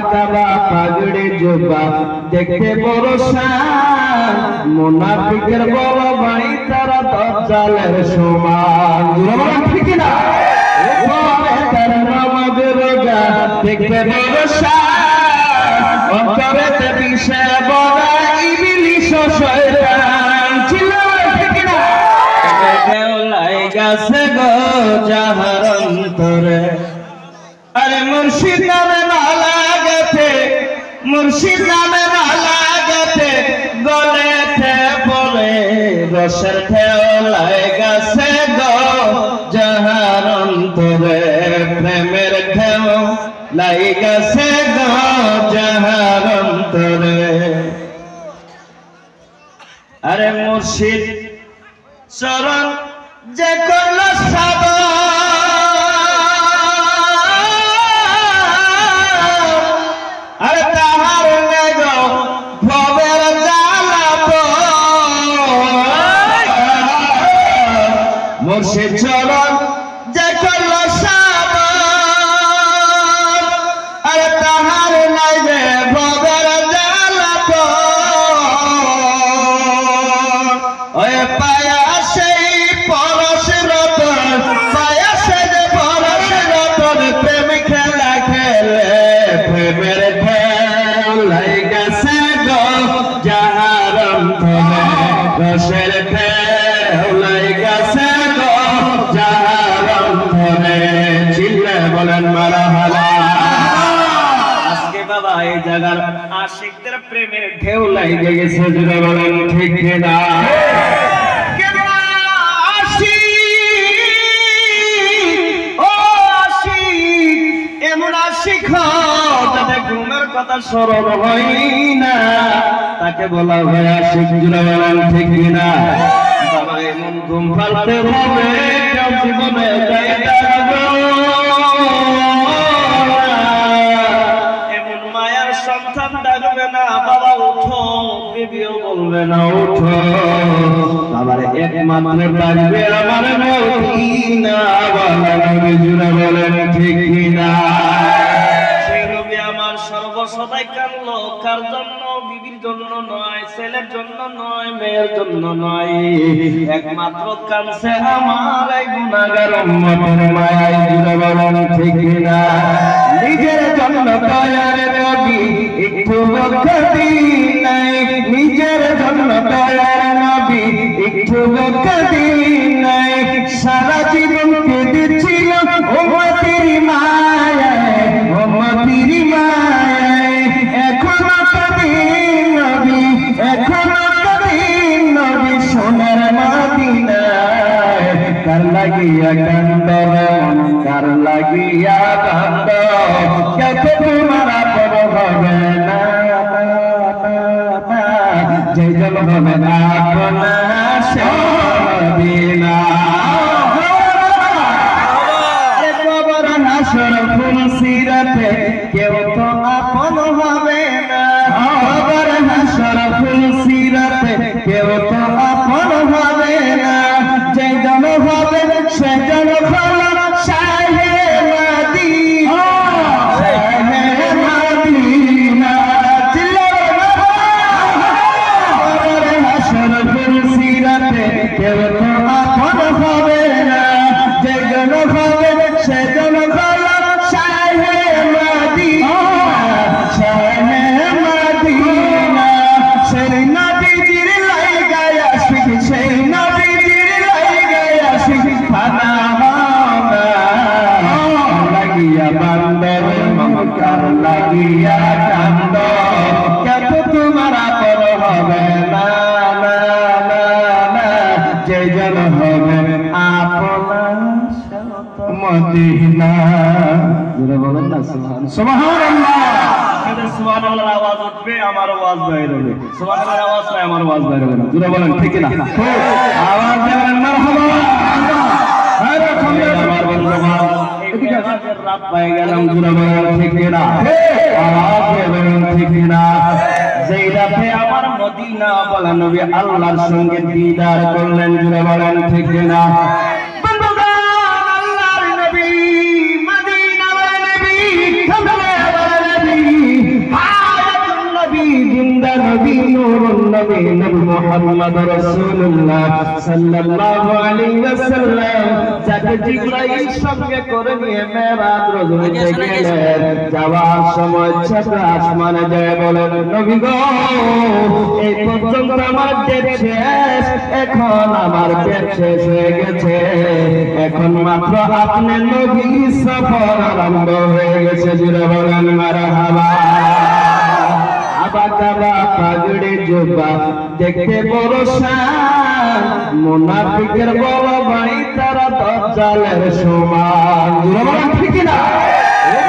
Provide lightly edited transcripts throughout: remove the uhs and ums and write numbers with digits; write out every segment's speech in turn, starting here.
কাবা পাগড়ি জুবা দেখতে বড় শান মুনাফিকের বড় ভাই তারা দজ্জালের সমান ঠিক না তার নামাজ রোজা দেখতে বড় শান অন্তরেতে বিষে বড় ইবলিস শয়তান ছিল ঠিক না দেওলাই গাছে গো যাহার অন্তরে আরে মুর্শিদ নামে মালা গেছে মুর্শিদ নামে মালা গেছে গলেতে পড়ে রসের ঢেউলাই গাছে গো যাহার অন্তরে প্রেমের ঢেউ লাই গাছে গো যাহার অন্তরে আরে মুর্শিদ চরণ যে করল সাবা মুর্শিদ চরণ যে করল সাবান আর তাহার নাই যে ভবের জ্বালাতন ওই পায়া সেই পরশ রতন পায়া সে যে পরশ রতন প্রেম খেলা খেলে প্রেমের ঢেউ লাই গেছে গো যাহার অন্তরে রসের ঢেউ লাই গেছে বলেন মারহাবা আজকে বাবা এই জায়গার আশিকদের প্রেমের ঢেউ লাগে গেছে জুড়ে বলেন ঠিক না এমন আশিক যাতে ঘুমের কথা স্মরণ হয় না তাকে বলা হয় আশিক জুড়ে বলেন ঠিক না বাবা এমন ঘুম ফালতে হবে কেউ জীবনে যায় না এমন মায়ার সন্তান ডাকবে না বাবা উঠো বিবিও বলবে না উঠো আবার একমাত্র ডাকবে আমার মদিনা বাবা নবী জুড়ে বলেন ঠিক না সেই নবী আমার সর্বসদাই কাঁদলো কার জন্য বিবির জন্য নয় ছেলের জন্য নয় মেয়ের জন্য নয় একমাত্র কাঁদছে আমার এই গুনাহগার উম্মতের মায়ায় জুড়ে বলেন ঠিক না নিজের জন্য দয়ার নবী একটু বকতি নাই নিজের জন্য দয়ার নবী একটু বকতি নাই সারা জীবন কেঁদেছিল উম্মতের মায়ায় উম্মতের মায়ায় এখনো কদিন নবী এখনো কদিন নবী সোনার মদিনায় কার লাগিয়া কান্দ কার লাগিয়া কান্দ কত তোমার পর হবে না যে জন হবে না আপনা সবিনা কবর হাসর ফুল সিরাতে কেউ তো আপন হবে না কবর হাসর ফুল সিরাতে কেউ তো আপন হবে না যে জন হবে সে জন হলো শাহে মদিনা শাহে মদিনা কবর হাসর ফুল সিরাতে কেউ তো আপন হবে না যে জন হবে সে জন হলো শাহে মদিনা শাহে মদিনা সেই নবীজির লাইগা আশিক সেই নবীজির লাইগা আশিক ফানা হবে লাগিয়া বান্দর মমকার লাগিয়া কান্দ কত তোমার পর হবে না না না না যে জন হবে আপনা মদিনা জোরে বলেন না সুবহানাল্লাহ সুবহানাল্লাহর আওয়াজ উঠবে আমার আওয়াজ বাইরে হবে সুবহানাল্লাহর আওয়াজ নাই আমার আওয়াজ বাইরে হবে না জোরে বলেন ঠিক না আওয়াজ দেন মারহাবা আরে খমে আমার বন্ধুগণ এদিকে রাত পেয়ে গেলাম জোরে বলেন ঠিক না আওয়াজ দেন ঠিক না যেই রাতে আমার মদিনা বলা নবী আল্লাহর সঙ্গে দিদার করলেন জোরে বলেন ঠিক না নবী নবী মুহাম্মদ রাসূলুল্লাহ সাল্লাল্লাহু আলাইহি ওয়াসাল্লাম যাকে জিবরাইল সঙ্গে করে নিয়ে মেরাজ রজনীতে গেলেন যাওয়ার সময় ছাত্র আসমানে যায় বলেন নবী গো এই পর্যন্ত আমার ডেট শেষ এখন আমার ডেট শেষ হয়ে গেছে এখন মাত্র আপনি নবী সফর আরম্ভ হয়ে গেছে জুড়ে বলেন মারহাবা আবাকাবা পাগড়ি জুবা দেখতে বড় শান মুনাফিকের বড় ভাই তারা দাজ্জালের সমান জুড়ে বলেন ঠিক না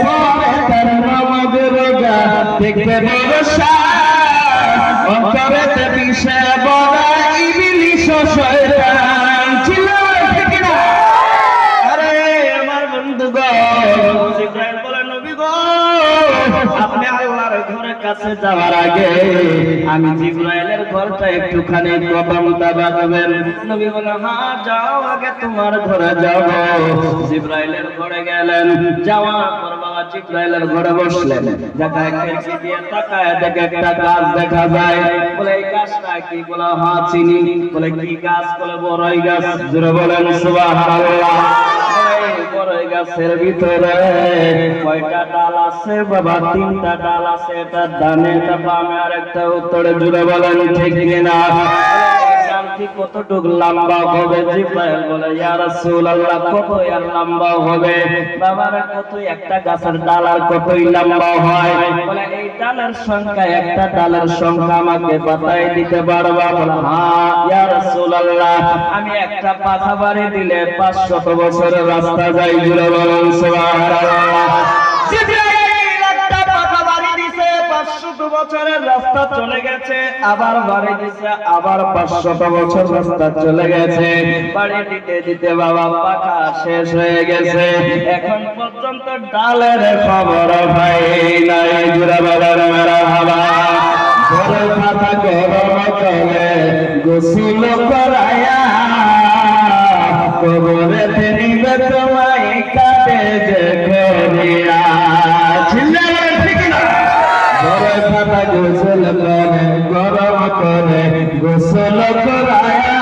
ওরে তার নামাজ রোজা দেখতে বড় শান অন্তরেতে বিষে বড় ইবলিস ও শয়তান ছিল ঠিক না আরে আমার বন্ধুগণ জিবরাইল বলে নবী গো আপনি আল্লাহর ঘরের কাছে যাওয়ার আগে আমি জিবরাইলের ঘরটা একটুখানি কদম দাবাবেন নবী বলে হ্যাঁ যাও আগে তোমার ঘরে যাও জিবরাইলের ঘরে গেলেন যাওয়ার পর বাবা জিবরাইলের ঘরে বসলেন জায়গায় কেচি দিয়ে তাকায় দেখে একটা গাছ দেখা যায় বলে এই গাছটা কি বলে হ্যাঁ চিনি বলে কি গাছ বলে বড়ই গাছ জোরে বলেন সুবহানাল্লাহ বড়ই গাছের ভিতরে কয়টা ডাল আছে বাবা তিনটা ডাল আছে এটা ডানে এটা বামে আর একটা উত্তরে জুড়ে বলেন ঠিক কিনা ডালটি কতটুক লম্বা হবে জিবরাইল বলে ইয়া রাসূলুল্লাহ কত এর লম্বা হবে বাবারে কত একটা গাছের ডাল আর কতই লম্বা হয় বলে এই ডালের সংখ্যা একটা ডালের সংখ্যা আমাকে বাতাই দিতে পারবা বলে হ্যাঁ ইয়া রাসূলুল্লাহ আমি একটা পাখা বাড়ি দিলে 500 বছরের রাস্তা যাই জুড়ে বলেন সুবহানাল্লাহ জিবরাইল একটা পাখা বাড়ি দিছে 500 বছরের রাস্তা চলে গেছে আবার বাড়ি দিছে আবার 500 বছর রাস্তা চলে গেছে বাড়ি দিতে দিতে বাবা পাখা শেষ হয়ে গেছে এখন পর্যন্ত ডালের খবর ভাই নাই জুড়ে বলেন মারহাবা ঘরে পাতা গরম করে গোসল করায়া কবরে নিবে তোমায় কাটে যে করিয়া চিল্লালে ঠিক না ঘরে পাতা গোসল করে গরম করে গোসল করায়া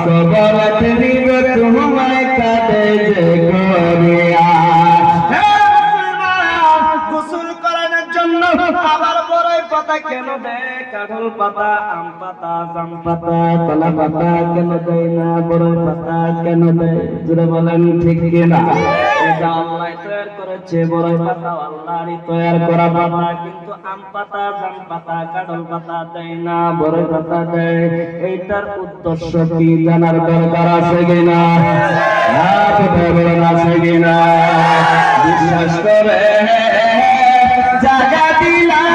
কবরে নিবে তোমায় কাটে যে করিয়া গোসল করানোর জন্য আবার বড়ই পাতা কেন দেয় কাঁঠাল পাতা আম পাতা জাম পাতা কলা পাতা কেন দেয় না বড়ই পাতা কেন দেয় জোরে বলেন ঠিক কিনা এটা আল্লাহ তৈরি করেছে বড়ই পাতা আল্লাহরই তৈরি করা পাতা কিন্তু আম পাতা জাম পাতা কাঁঠাল পাতা দেয় না বড়ই পাতা দেয় এইটার উদ্দেশ্য কি জানার দরকার আছে কিনা আছে কিনা বিশ্বাস করে জায়গা দিলাম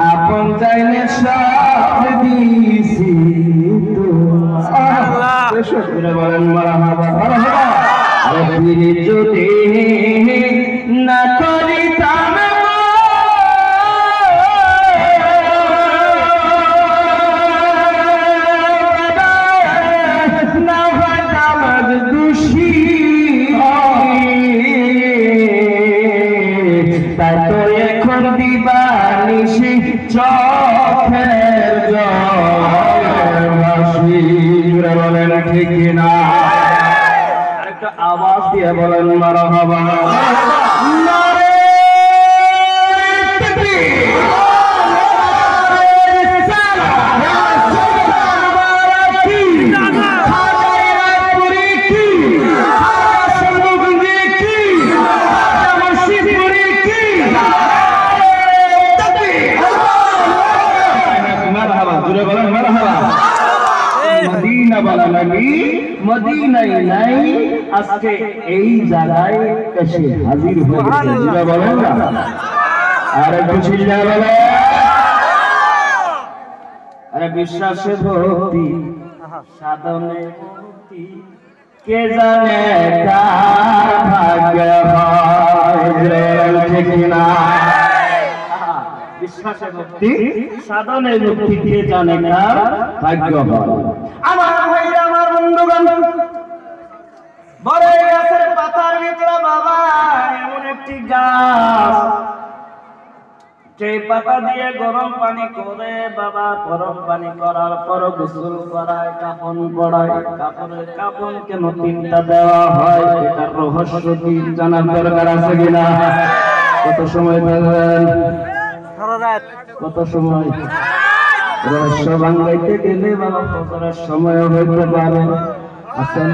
আপন চাইলে সব দিছি বলেন মারহাবা যদি না করিতাম তাই তো এখন দিবানিশি চোখের জলবাসি বলেন ঠিক না আরেকটা আওয়াজ দিয়ে বলেন মারহাবা নারে তাকবীর মদিনায় নাই আজকে এই জায়গায় এসে হাজির হয়ে গেছে যেটা বলেন না আর একটু চিল্লা বলে আরে বিশ্বাসে ভক্তি সাধনে মুক্তি কে জানে কার ভাগ্য হয় ঠিক না বিশ্বাসে ভক্তি সাধনে ভক্তি দিয়ে জানে না ভাগ্য হয়। আমার ভাই আমার বন্ধুগণ, বড়ই গাছের পাতার ভিতরে বাবা এমন একটি গাছ, সেই পাতা দিয়ে গরম পানি করে বাবা, গরম পানি করার পর গোসল করায়, কাফন পড়ায়। কাফন কেন তিনটা দেওয়া হয়, এটার রহস্য কি জানার দরকার আছে কিনা? কত সময় দেবেন? কত সময়? রহস্য ভাঙাইতে গেলে বাবা ফজরের সময় হইতে পারে। আছেন?